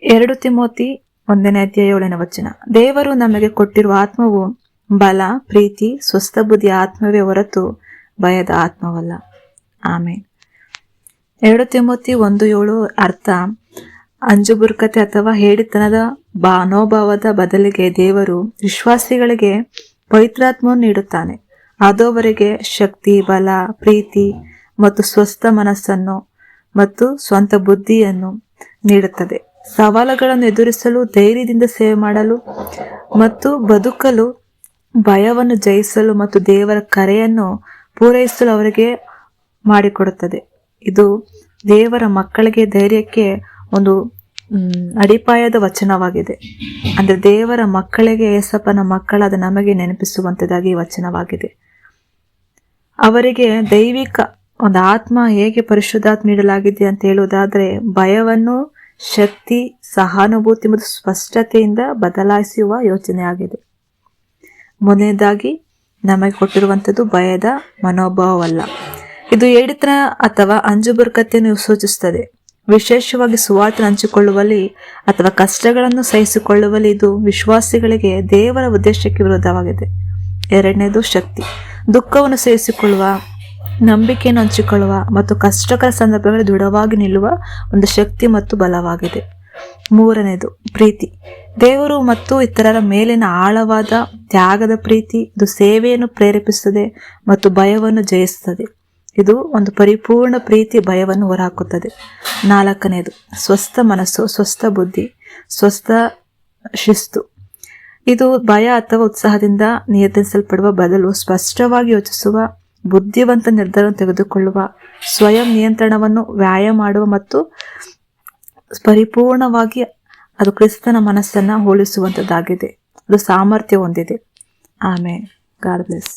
2 Timothy 1:7 ದೇವರು ನಮಗೆ ಕೊಟ್ಟಿರುವ ಆತ್ಮವು ಬಲ, ಪ್ರೀತಿ, ಸ್ವಸ್ಥ ಬುದ್ಧಿಯ ಆತ್ಮವೇ ಹೊರತು ಭಯದ ಆತ್ಮವಲ್ಲ. ಆಮೇನ್. 2 ತಿಮೋತಿ 1:7 ಅರ್ಥ ಅಂಜುಬುರ್ಕತೆ ಅಥವಾ ಹೇಡಿತನದ ಮನೋಭಾವದ ಬದಲಿಗೆ ದೇವರು ವಿಶ್ವಾಸಿಗಳಿಗೆ ಪವಿತ್ರಾತ್ಮವನ್ನು ನೀಡುತ್ತಾನೆ. ಅದು ಅವರಿಗೆ ಶಕ್ತಿ, ಬಲ, ಪ್ರೀತಿ ಮತ್ತು ಸ್ವಸ್ಥ ಮನಸ್ಸನ್ನು ಮತ್ತು ಸ್ವಂತ ಬುದ್ಧಿಯನ್ನು ನೀಡುತ್ತದೆ. ಸವಾಲುಗಳನ್ನು ಎದುರಿಸಲು, ಧೈರ್ಯದಿಂದ ಸೇವೆ ಮಾಡಲು ಮತ್ತು ಬದುಕಲು, ಭಯವನ್ನು ಜಯಿಸಲು ಮತ್ತು ದೇವರ ಕರೆಯನ್ನು ಪೂರೈಸಲು ಅವರಿಗೆ ಮಾಡಿಕೊಡುತ್ತದೆ. ಇದು ದೇವರ ಮಕ್ಕಳಿಗೆ ಧೈರ್ಯಕ್ಕೆ ಒಂದು ಅಡಿಪಾಯದ ವಚನವಾಗಿದೆ. ಅಂದ್ರೆ ದೇವರ ಮಕ್ಕಳಿಗೆ, ಏಸಪ್ಪನ ಮಕ್ಕಳಾದ ನಮಗೆ ನೆನಪಿಸುವಂತದಾಗಿ ವಚನವಾಗಿದೆ. ಅವರಿಗೆ ದೈವಿಕ ಒಂದು ಆತ್ಮ ಹೇಗೆ ಪರಿಶುದ್ಧಾತ್ಮ ನೀಡಲಾಗಿದೆ ಅಂತ ಹೇಳುವುದಾದ್ರೆ, ಭಯವನ್ನು ಶಕ್ತಿ, ಸಹಾನುಭೂತಿ ಮತ್ತು ಸ್ಪಷ್ಟತೆಯಿಂದ ಬದಲಾಯಿಸುವ ಯೋಚನೆ ಆಗಿದೆ. ಮೊದಲನೇದಾಗಿ ನಮಗೆ ಕೊಟ್ಟಿರುವಂಥದ್ದು ಭಯದ ಮನೋಭಾವವಲ್ಲ. ಇದು ಏಡಿತನ ಅಥವಾ ಅಂಜುಬುರ್ಕತೆಯನ್ನು ಸೂಚಿಸುತ್ತದೆ. ವಿಶೇಷವಾಗಿ ಸುವಾರ್ತೆ ಹಂಚಿಕೊಳ್ಳುವಲ್ಲಿ ಅಥವಾ ಕಷ್ಟಗಳನ್ನು ಸಹಿಸಿಕೊಳ್ಳುವಲ್ಲಿ ಇದು ವಿಶ್ವಾಸಿಗಳಿಗೆ ದೇವರ ಉದ್ದೇಶಕ್ಕೆ ವಿರೋಧವಾಗಿದೆ. ಎರಡನೇದು ಶಕ್ತಿ, ದುಃಖವನ್ನು ಸಹಿಸಿಕೊಳ್ಳುವ, ನಂಬಿಕೆಯನ್ನು ಹಂಚಿಕೊಳ್ಳುವ ಮತ್ತು ಕಷ್ಟಕರ ಸಂದರ್ಭಗಳಲ್ಲಿ ದೃಢವಾಗಿ ನಿಲ್ಲುವ ಒಂದು ಶಕ್ತಿ ಮತ್ತು ಬಲವಾಗಿದೆ. ಮೂರನೇದು ಪ್ರೀತಿ, ದೇವರು ಮತ್ತು ಇತರರ ಮೇಲಿನ ಆಳವಾದ ತ್ಯಾಗದ ಪ್ರೀತಿ. ಇದು ಸೇವೆಯನ್ನು ಪ್ರೇರೇಪಿಸುತ್ತದೆ ಮತ್ತು ಭಯವನ್ನು ಜಯಿಸುತ್ತದೆ. ಇದು ಒಂದು ಪರಿಪೂರ್ಣ ಪ್ರೀತಿ ಭಯವನ್ನು ಹೊರಹಾಕುತ್ತದೆ. ನಾಲ್ಕನೇದು ಸ್ವಸ್ಥ ಮನಸ್ಸು, ಸ್ವಸ್ಥ ಬುದ್ಧಿ, ಸ್ವಸ್ಥ ಶಿಸ್ತು. ಇದು ಭಯ ಅಥವಾ ಉತ್ಸಾಹದಿಂದ ನಿಯಂತ್ರಿಸಲ್ಪಡುವ ಬದಲು ಸ್ಪಷ್ಟವಾಗಿ ಯೋಚಿಸುವ, ಬುದ್ಧಿವಂತ ನಿರ್ಧಾರ ತೆಗೆದುಕೊಳ್ಳುವ, ಸ್ವಯಂ ನಿಯಂತ್ರಣವನ್ನು ವ್ಯಾಯಾಮ ಮಾಡುವ ಮತ್ತು ಪರಿಪೂರ್ಣವಾಗಿ ಅದು ಕ್ರಿಸ್ತನ ಮನಸ್ಸನ್ನ ಹೋಲಿಸುವಂತದ್ದಾಗಿದೆ. ಅದು ಸಾಮರ್ಥ್ಯ ಹೊಂದಿದೆ. ಆಮೇಲೆ ಗಾಡ್ ಬ್ಲೆಸ್.